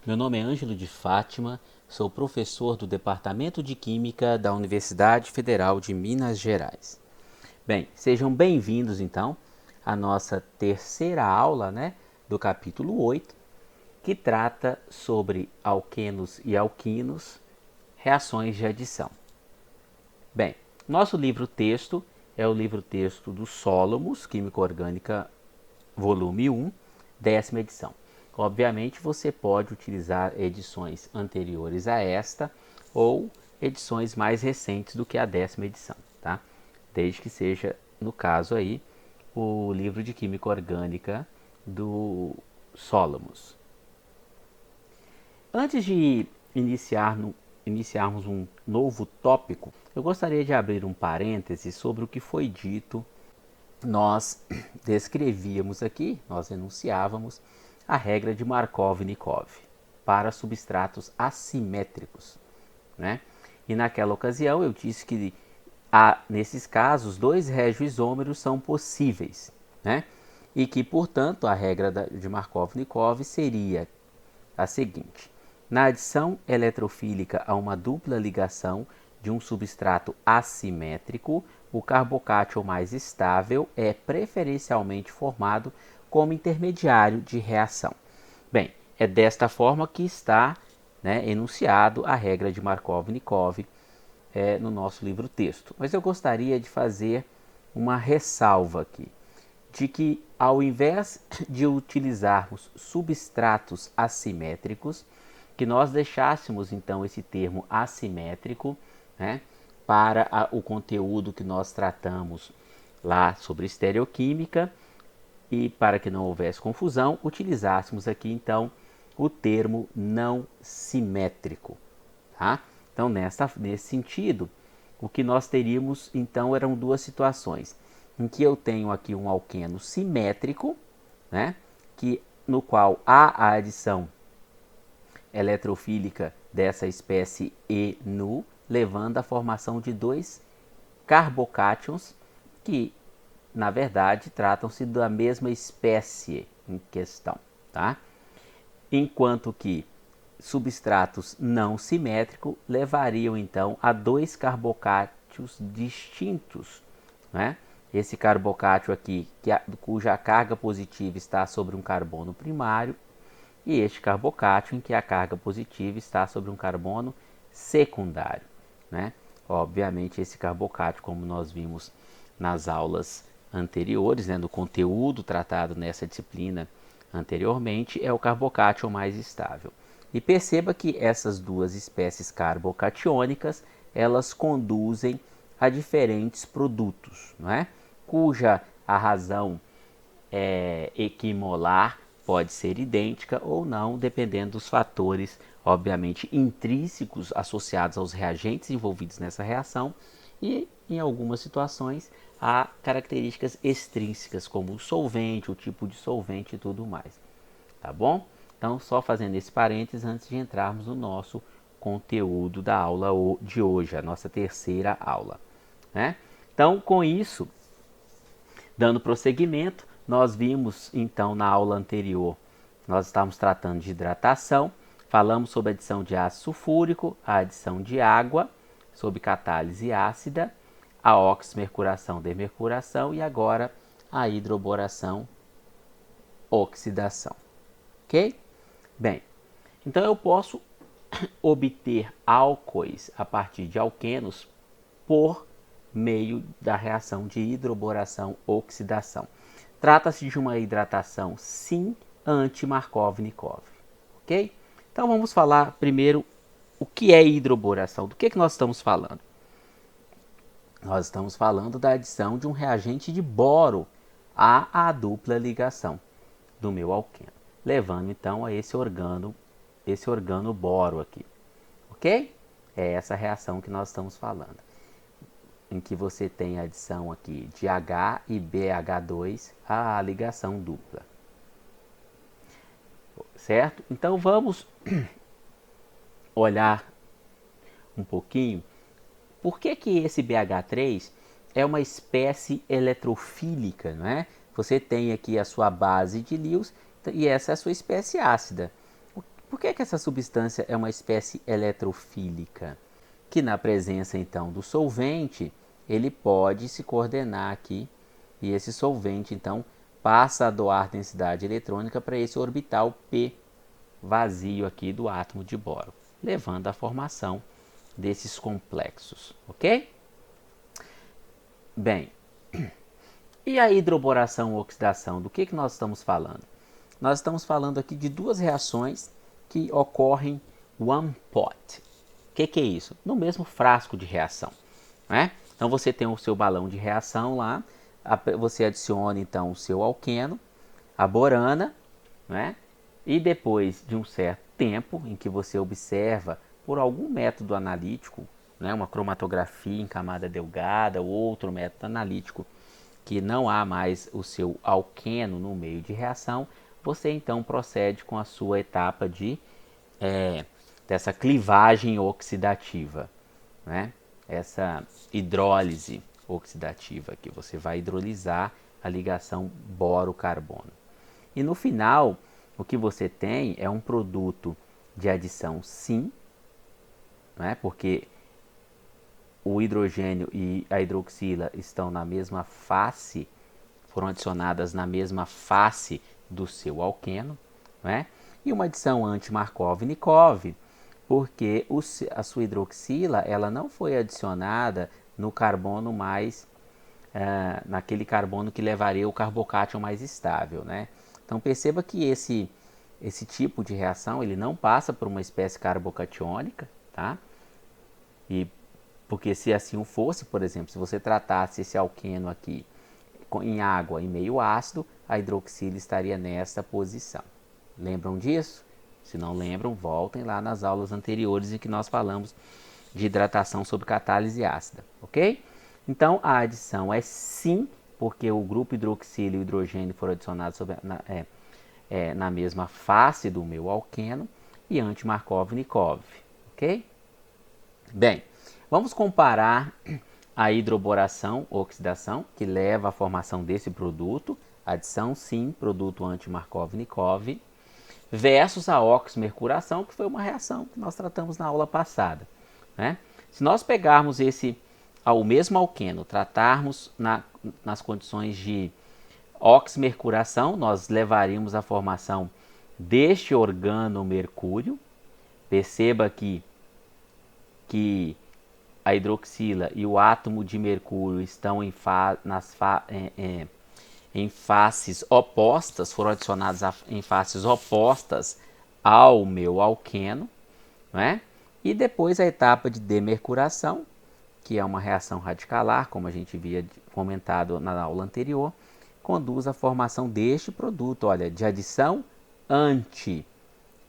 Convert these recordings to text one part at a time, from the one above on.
Meu nome é Ângelo de Fátima, sou professor do Departamento de Química da Universidade Federal de Minas Gerais. Bem, sejam bem-vindos então à nossa terceira aula, do capítulo 8, que trata sobre alquenos e alquinos, reações de adição. Bem, nosso livro-texto é o livro-texto do Solomos, Química Orgânica, volume 1, 10ª edição. Obviamente, você pode utilizar edições anteriores a esta ou edições mais recentes do que a 10ª edição, tá? Desde que seja, no caso aí, o livro de Química Orgânica do Solomos. Antes de iniciarmos um novo tópico, eu gostaria de abrir um parêntese sobre o que foi dito. Nós descrevíamos aqui, nós enunciávamos a regra de Markov-Nikov para substratos assimétricos, né? E naquela ocasião eu disse que nesses casos, dois regioisômeros são possíveis, né? E que, portanto, a regra de Markov-Nikov seria a seguinte: na adição eletrofílica a uma dupla ligação de um substrato assimétrico, o carbocátion mais estável é preferencialmente formado como intermediário de reação. Bem, é desta forma que está, enunciado a regra de Markov-Nikov no nosso livro-texto. Mas eu gostaria de fazer uma ressalva aqui, de que ao invés de utilizarmos substratos assimétricos, que nós deixássemos então esse termo assimétrico, para o conteúdo que nós tratamos lá sobre estereoquímica, e para que não houvesse confusão, utilizássemos aqui então o termo não simétrico, tá? Então, nesse sentido, o que nós teríamos então eram duas situações, em que eu tenho aqui um alqueno simétrico, no qual há a adição eletrofílica dessa espécie ENU, levando à formação de dois carbocátions que, na verdade, tratam-se da mesma espécie em questão, tá? Enquanto que substratos não simétricos levariam então a dois carbocátios distintos, Esse carbocátio aqui, cuja carga positiva está sobre um carbono primário, e este carbocátio em que a carga positiva está sobre um carbono secundário, Obviamente, esse carbocátio, como nós vimos nas aulas anteriores, no conteúdo tratado nessa disciplina anteriormente, é o carbocátion mais estável. E perceba que essas duas espécies carbocatiônicas, elas conduzem a diferentes produtos, cuja a razão equimolar pode ser idêntica ou não, dependendo dos fatores, obviamente, intrínsecos associados aos reagentes envolvidos nessa reação, e, em algumas situações, há características extrínsecas, como o solvente, o tipo de solvente e tudo mais. Tá bom? Então, só fazendo esse parênteses antes de entrarmos no nosso conteúdo da aula de hoje, a nossa terceira aula. Então, com isso, dando prosseguimento, nós vimos então na aula anterior, nós estávamos tratando de hidratação, falamos sobre a adição de ácido sulfúrico, a adição de água, sobre catálise ácida, a oximercuração, demercuração e agora a hidroboração, oxidação. Ok? Bem, então eu posso obter álcoois a partir de alquenos por meio da reação de hidroboração, oxidação. Trata-se de uma hidratação, sim, anti-Markov-Nikov. Ok? Então vamos falar primeiro o que é hidroboração. Do que nós estamos falando? Nós estamos falando da adição de um reagente de boro à dupla ligação do meu alqueno, levando então a esse organo boro aqui. Ok? É essa reação que nós estamos falando, em que você tem a adição aqui de H e BH2 à ligação dupla. Certo? Então vamos olhar um pouquinho por que esse BH3 é uma espécie eletrofílica, Você tem aqui a sua base de Lewis e essa é a sua espécie ácida. Por que essa substância é uma espécie eletrofílica? Que na presença então do solvente, ele pode se coordenar aqui e esse solvente então passa a doar densidade eletrônica para esse orbital P vazio aqui do átomo de boro, levando à formação desses complexos, ok? Bem, e a hidroboração ou oxidação, do que nós estamos falando? Nós estamos falando aqui de duas reações que ocorrem one pot. O que é isso? No mesmo frasco de reação, né? Então você tem o seu balão de reação lá, você adiciona então o seu alqueno, a borana, né? E depois de um certo tempo em que você observa por algum método analítico, né, uma cromatografia em camada delgada ou outro método analítico, que não há mais o seu alqueno no meio de reação, você então procede com a sua etapa dessa clivagem oxidativa, né? Essa hidrólise oxidativa, que você vai hidrolisar a ligação boro-carbono. E no final, o que você tem é um produto de adição sim, né? Porque o hidrogênio e a hidroxila estão na mesma face, foram adicionadas na mesma face do seu alqueno, né? E uma adição anti-Markov-Nikov, porque a sua hidroxila ela não foi adicionada no carbono mais, naquele carbono que levaria o carbocátion mais estável, né? Então perceba que esse tipo de reação ele não passa por uma espécie carbocatiônica, tá? E porque se assim fosse, por exemplo, se você tratasse esse alqueno aqui em água em meio ácido, a hidroxila estaria nessa posição. Lembram disso? Se não lembram, voltem lá nas aulas anteriores em que nós falamos de hidratação sob catálise ácida, ok? Então a adição é sim, porque o grupo hidroxila e o hidrogênio foram adicionados na mesma face do meu alqueno, e anti-Markov-Nikov, ok? Bem, vamos comparar a hidroboração, oxidação, que leva à formação desse produto, adição sim, produto anti-Markov-Nikov, versus a oxmercuração, que foi uma reação que nós tratamos na aula passada, né? Se nós pegarmos o mesmo alqueno, tratarmos nas condições de oxmercuração, nós levaríamos à formação deste organomercúrio. Perceba que a hidroxila e o átomo de mercúrio estão em faces opostas, foram adicionados em faces opostas ao meu alqueno, né? E depois a etapa de demercuração, que é uma reação radicalar, como a gente havia comentado na aula anterior, conduz à formação deste produto, olha, de adição anti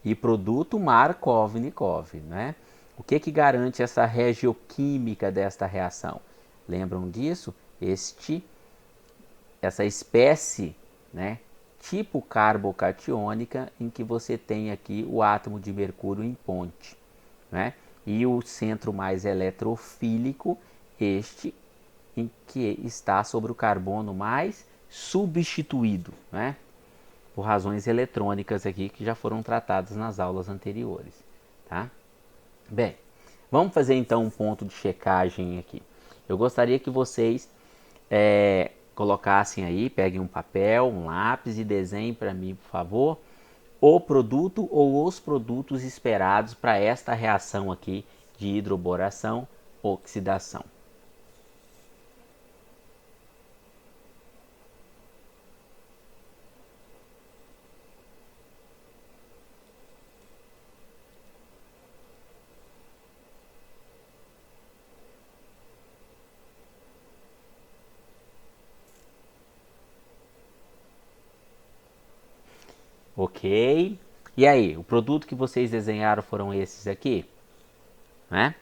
e produto Markov-Nikov, né? O que garante essa regioquímica desta reação? Lembram disso? Essa espécie, né, tipo carbocatiônica, em que você tem aqui o átomo de mercúrio em ponte, né? E o centro mais eletrofílico, este em que está sobre o carbono mais substituído, né? Por razões eletrônicas aqui que já foram tratadas nas aulas anteriores, tá? Bem, vamos fazer então um ponto de checagem aqui. Eu gostaria que vocês colocassem aí, peguem um papel, um lápis e desenhem para mim, por favor, o produto ou os produtos esperados para esta reação aqui de hidroboração, oxidação. Ok? E aí, o produto que vocês desenharam foram esses aqui? Né?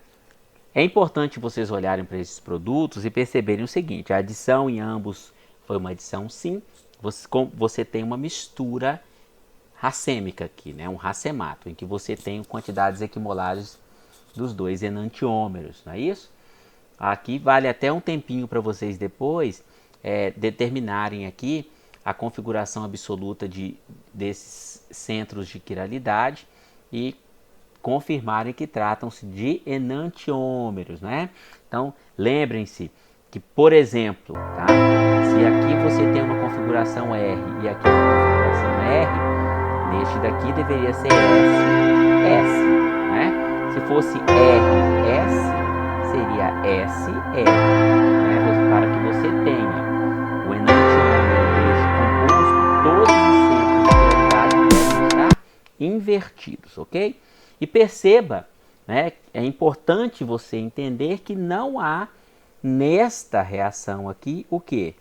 É importante vocês olharem para esses produtos e perceberem o seguinte: a adição em ambos foi uma adição sim. Você tem uma mistura racêmica aqui, né? Um racemato, em que você tem quantidades equimolares dos dois enantiômeros, não é isso? Aqui vale até um tempinho para vocês depois determinarem aqui a configuração absoluta desses centros de quiralidade e confirmarem que tratam-se de enantiômeros, né? Então, lembrem-se que, por exemplo, tá? Se aqui você tem uma configuração R e aqui uma configuração R, neste daqui deveria ser S, né? Se fosse RS, seria SR, né? Para que você tenha o enantiômero desse composto, todos os centros de gravidade devem estar invertidos, ok? E perceba, né, é importante você entender que não há nesta reação aqui o que?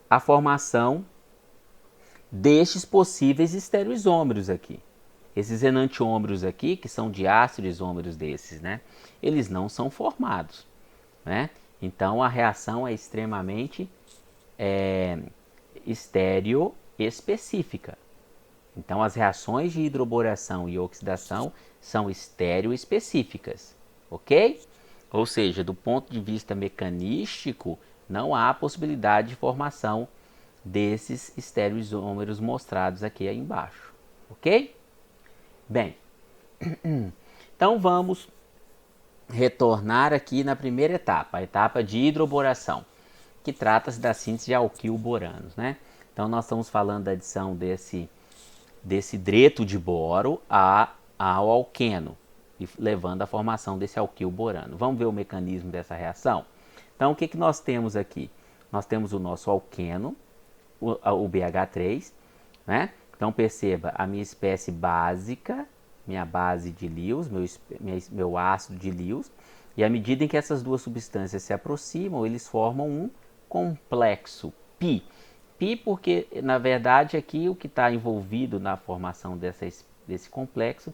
A formação destes possíveis estereoisômeros aqui. Esses enantiômeros aqui, que são diástereoisômeros desses, né, eles não são formados, né? Então a reação é extremamente estereoespecífica. Então, as reações de hidroboração e oxidação são estereoespecíficas, ok? Ou seja, do ponto de vista mecanístico, não há possibilidade de formação desses estereoisômeros mostrados aqui embaixo, ok? Bem, então vamos retornar aqui na primeira etapa, a etapa de hidroboração, que trata-se da síntese de alquil-boranos, né? Então, nós estamos falando da adição desse hidreto de boro ao alqueno, levando à formação desse alquil-borano. Vamos ver o mecanismo dessa reação? Então, o que nós temos aqui? Nós temos o nosso alqueno, o BH3, né? Então, perceba, a minha espécie básica, minha base de Lewis, meu ácido de Lewis, e à medida em que essas duas substâncias se aproximam, eles formam um complexo π. Π porque, na verdade, aqui o que está envolvido na formação desse complexo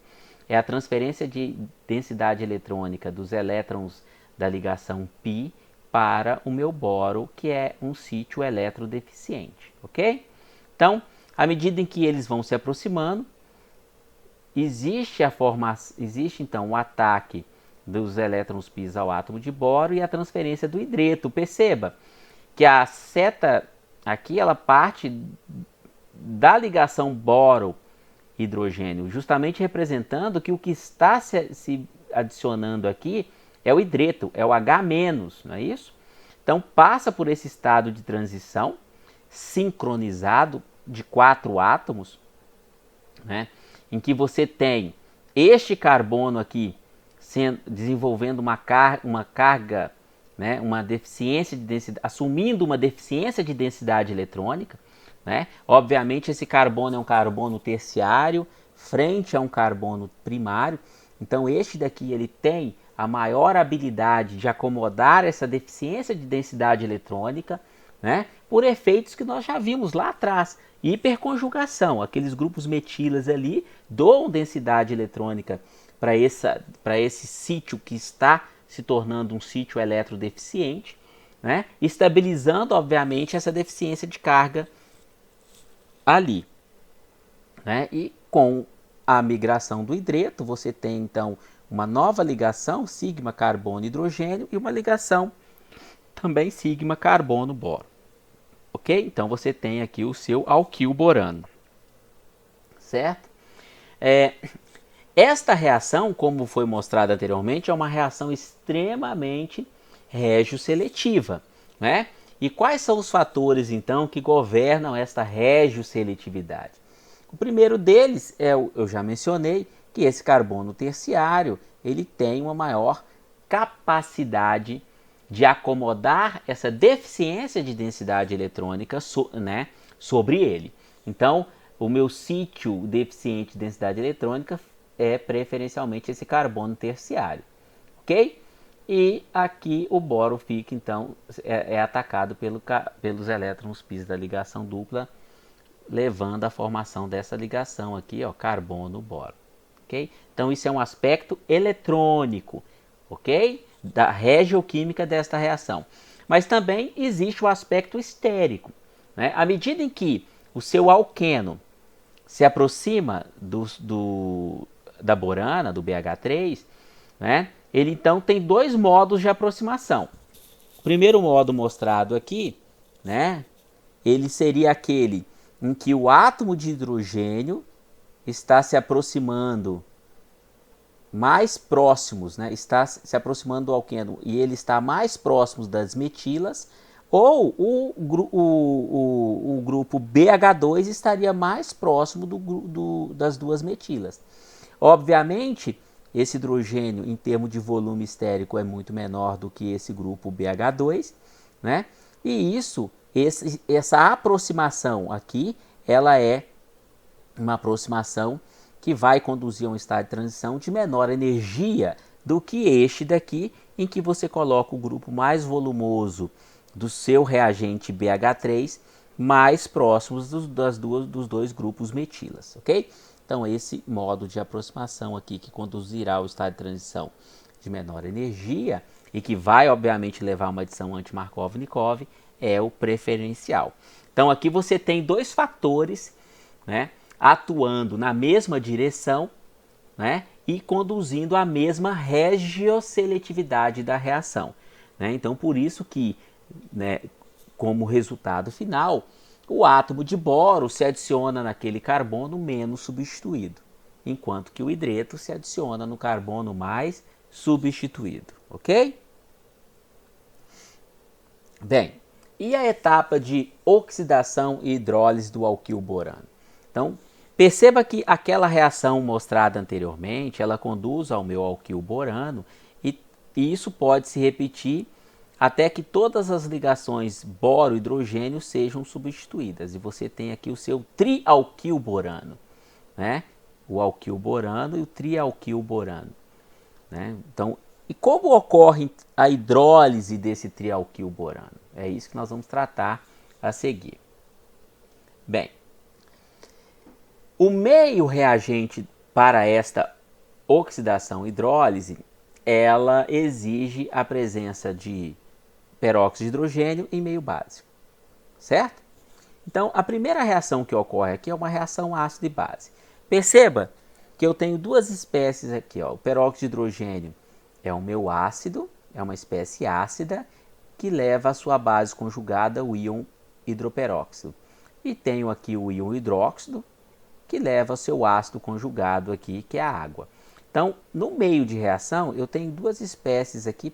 é a transferência de densidade eletrônica dos elétrons da ligação π para o meu boro, que é um sítio eletrodeficiente, ok? Então, à medida em que eles vão se aproximando, existe então o ataque dos elétrons π ao átomo de boro e a transferência do hidreto. Perceba que a seta aqui ela parte da ligação boro-hidrogênio, justamente representando que o que está se adicionando aqui é o hidreto, é o H-, não é isso? Então passa por esse estado de transição sincronizado de 4 átomos, né, em que você tem este carbono aqui desenvolvendo uma carga, né, uma deficiência de densidade, assumindo uma deficiência de densidade eletrônica, né? Obviamente esse carbono é um carbono terciário frente a um carbono primário. Então este daqui ele tem a maior habilidade de acomodar essa deficiência de densidade eletrônica, né, por efeitos que nós já vimos lá atrás. Hiperconjugação, aqueles grupos metilas ali doam densidade eletrônica para esse sítio que está se tornando um sítio eletrodeficiente, né? Estabilizando, obviamente, essa deficiência de carga ali, né? E com a migração do hidreto, você tem então uma nova ligação, sigma carbono-hidrogênio, e uma ligação também sigma carbono-boro. Ok? Então você tem aqui o seu alquil-borano, certo? Esta reação, como foi mostrado anteriormente, é uma reação extremamente regioseletiva, né? E quais são os fatores, então, que governam esta regioseletividade? O primeiro deles eu já mencionei, que esse carbono terciário ele tem uma maior capacidade de acomodar essa deficiência de densidade eletrônica né, sobre ele. Então, o meu sítio deficiente de densidade eletrônica é preferencialmente esse carbono terciário, ok? E aqui o boro fica, então, é atacado pelos elétrons π da ligação dupla, levando à formação dessa ligação aqui, ó, carbono-boro, ok? Então, isso é um aspecto eletrônico, ok? Da regioquímica desta reação. Mas também existe o aspecto estérico, né? À medida em que o seu alqueno se aproxima da borana, do BH3, né? Ele então tem dois modos de aproximação. O primeiro modo mostrado aqui, né? Ele seria aquele em que o átomo de hidrogênio está se aproximando mais próximos, né? Está se aproximando do alqueno e ele está mais próximo das metilas, ou o grupo BH2 estaria mais próximo das duas metilas. Obviamente, esse hidrogênio, em termos de volume estérico, é muito menor do que esse grupo BH2, né? E essa aproximação aqui, ela é uma aproximação que vai conduzir a um estado de transição de menor energia do que este daqui, em que você coloca o grupo mais volumoso do seu reagente BH3 mais próximos dos dois grupos metilas, ok? Então, esse modo de aproximação aqui que conduzirá ao estado de transição de menor energia e que vai, obviamente, levar a uma adição anti-Markov-Nikov é o preferencial. Então, aqui você tem dois fatores, né, atuando na mesma direção, né, e conduzindo a mesma regioseletividade da reação, né? Então, por isso que, né, como resultado final, o átomo de boro se adiciona naquele carbono menos substituído, enquanto que o hidreto se adiciona no carbono mais substituído, ok? Bem, e a etapa de oxidação e hidrólise do alquil-borano? Então, perceba que aquela reação mostrada anteriormente, ela conduz ao meu alquil-borano e isso pode se repetir até que todas as ligações boro-hidrogênio sejam substituídas. E você tem aqui o seu trialquil-borano, né? O alquil-borano e o trialquil-borano, né? Então, e como ocorre a hidrólise desse trialquil-borano? É isso que nós vamos tratar a seguir. Bem, o meio reagente para esta oxidação hidrólise, ela exige a presença de peróxido de hidrogênio em meio básico, certo? Então, a primeira reação que ocorre aqui é uma reação ácido e base. Perceba que eu tenho duas espécies aqui, ó. O peróxido de hidrogênio é o meu ácido, é uma espécie ácida que leva a sua base conjugada, o íon hidroperóxido. E tenho aqui o íon hidróxido, que leva seu ácido conjugado aqui, que é a água. Então, no meio de reação, eu tenho duas espécies aqui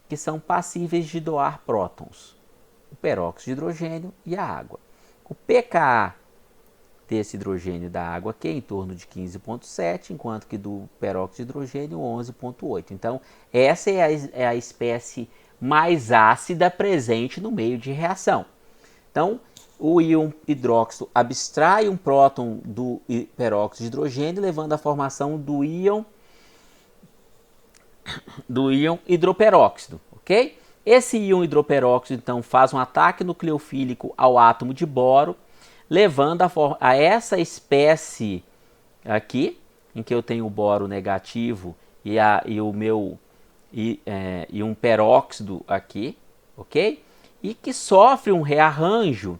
que são passíveis de doar prótons, o peróxido de hidrogênio e a água. O pKa desse hidrogênio da água aqui é em torno de 15,7, enquanto que do peróxido de hidrogênio 11,8. Então, essa é a espécie mais ácida presente no meio de reação. Então, o íon hidróxido abstrai um próton do peróxido de hidrogênio, levando à formação do íon hidroperóxido, ok? Esse íon hidroperóxido, então, faz um ataque nucleofílico ao átomo de boro, levando a essa espécie aqui, em que eu tenho o boro negativo e um peróxido aqui, ok? E que sofre um rearranjo,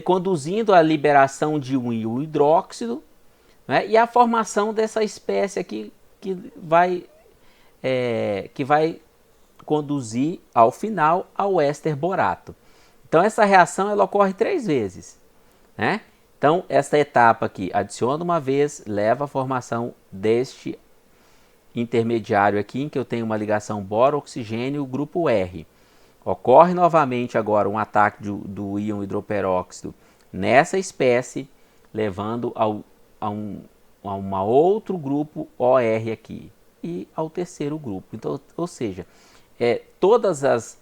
conduzindo à liberação de um íon hidróxido, né, e a formação dessa espécie aqui que vai conduzir ao final ao éster borato. Então essa reação ela ocorre 3 vezes, né? Então essa etapa aqui adiciona uma vez, leva à formação deste intermediário aqui, em que eu tenho uma ligação boro-oxigênio, grupo R. Ocorre novamente agora um ataque do íon hidroperóxido nessa espécie, levando a um outro grupo OR aqui e ao terceiro grupo. Então, ou seja, todas as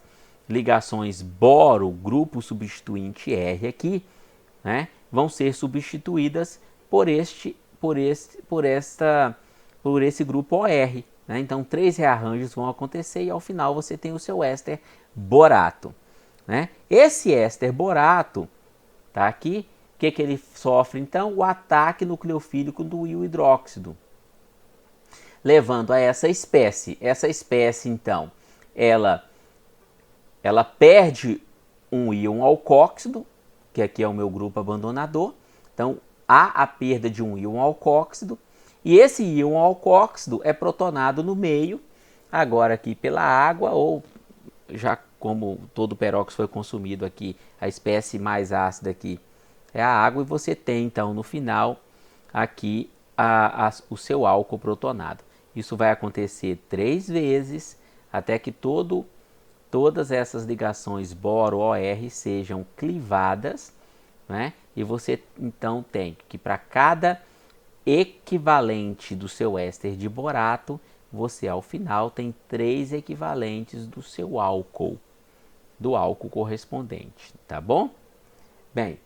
ligações boro, grupo substituinte R aqui, né, vão ser substituídas por esse grupo OR. Né? Então, 3 rearranjos vão acontecer e ao final você tem o seu éster borato. Né? Esse éster borato, tá aqui, o que ele sofre então? O ataque nucleofílico do íon hidróxido, levando a essa espécie. Essa espécie, então, ela perde um íon alcóxido, que aqui é o meu grupo abandonador. Então, há a perda de um íon alcóxido, e esse íon alcóxido é protonado no meio, agora aqui pela água, ou já como todo peróxido foi consumido aqui, a espécie mais ácida aqui é a água, e você tem então no final aqui o seu álcool protonado. Isso vai acontecer 3 vezes até que todas essas ligações boro-OR sejam clivadas, né? E você então tem que para cada equivalente do seu éster de borato, você ao final tem 3 equivalentes do seu álcool, do álcool correspondente, tá bom? Bem,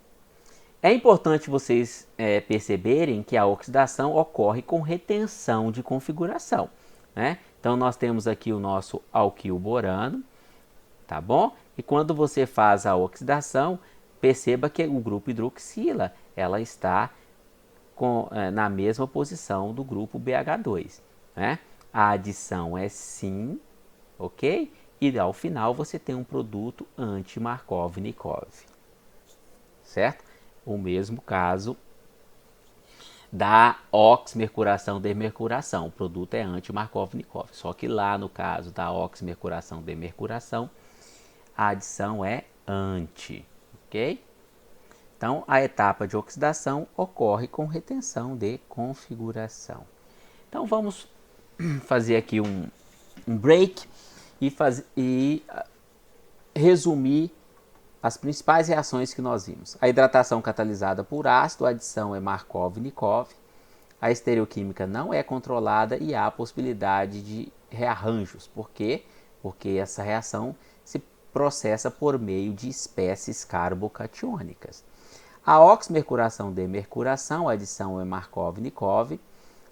é importante vocês perceberem que a oxidação ocorre com retenção de configuração, né? Então nós temos aqui o nosso alquil-borano, tá bom? E quando você faz a oxidação, perceba que o grupo hidroxila, ela está na mesma posição do grupo BH2, né? A adição é sim, ok? E ao final você tem um produto anti-Markov-Nikov, certo? O mesmo caso da oxmercuração-demercuração. O produto é anti-Markov-Nikov. Só que lá no caso da oxmercuração-demercuração, a adição é anti, ok? Então, a etapa de oxidação ocorre com retenção de configuração. Então, vamos fazer aqui um break e resumir as principais reações que nós vimos. A hidratação catalisada por ácido, a adição é Markov-Nikov, a estereoquímica não é controlada e há a possibilidade de rearranjos. Por quê? Porque essa reação se processa por meio de espécies carbocatiônicas. A oxmercuração-demercuração, a adição é Markov-Nikov,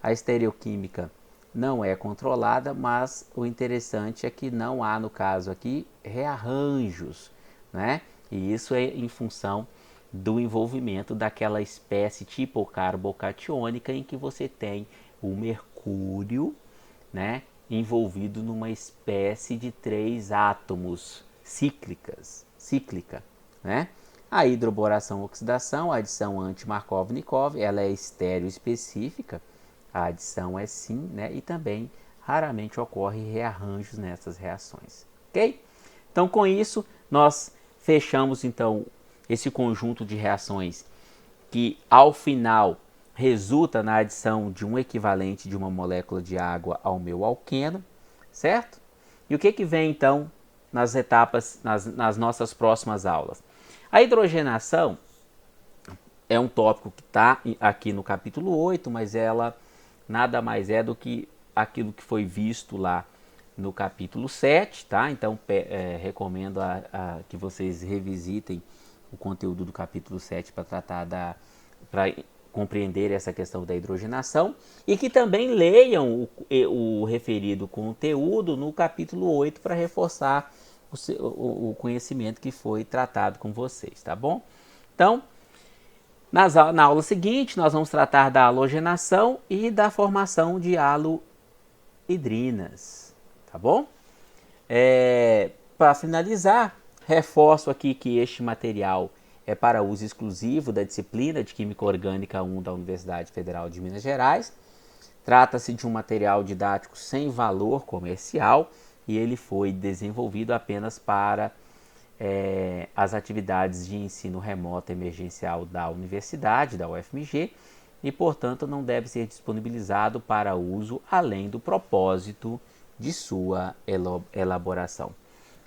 a estereoquímica não é controlada, mas o interessante é que não há, no caso aqui, rearranjos, né? E isso é em função do envolvimento daquela espécie tipo carbocatiônica em que você tem o mercúrio, né, envolvido numa espécie de 3 átomos cíclica, né? A hidroboração-oxidação, a adição anti-Markov-Nikov, ela é estéreo específica, a adição é sim, né? E também raramente ocorre rearranjos nessas reações, ok? Então, com isso, nós fechamos então esse conjunto de reações que ao final resulta na adição de um equivalente de uma molécula de água ao meu alqueno, certo? E o que vem então nas etapas, nas nossas próximas aulas? A hidrogenação é um tópico que está aqui no capítulo 8, mas ela nada mais é do que aquilo que foi visto lá no capítulo 7, tá? Então, recomendo que vocês revisitem o conteúdo do capítulo 7 para tratar para compreender essa questão da hidrogenação e que também leiam o referido conteúdo no capítulo 8 para reforçar o conhecimento que foi tratado com vocês, tá bom? Então, na aula seguinte, nós vamos tratar da halogenação e da formação de halohidrinas, tá bom? Para finalizar, reforço aqui que este material é para uso exclusivo da disciplina de Química Orgânica 1 da Universidade Federal de Minas Gerais. Trata-se de um material didático sem valor comercial e ele foi desenvolvido apenas para as atividades de ensino remoto emergencial da universidade, da UFMG, e, portanto, não deve ser disponibilizado para uso além do propósito de sua elaboração.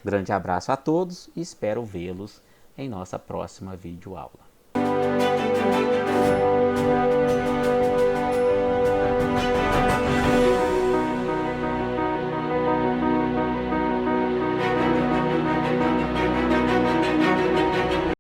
Grande abraço a todos e espero vê-los em nossa próxima videoaula.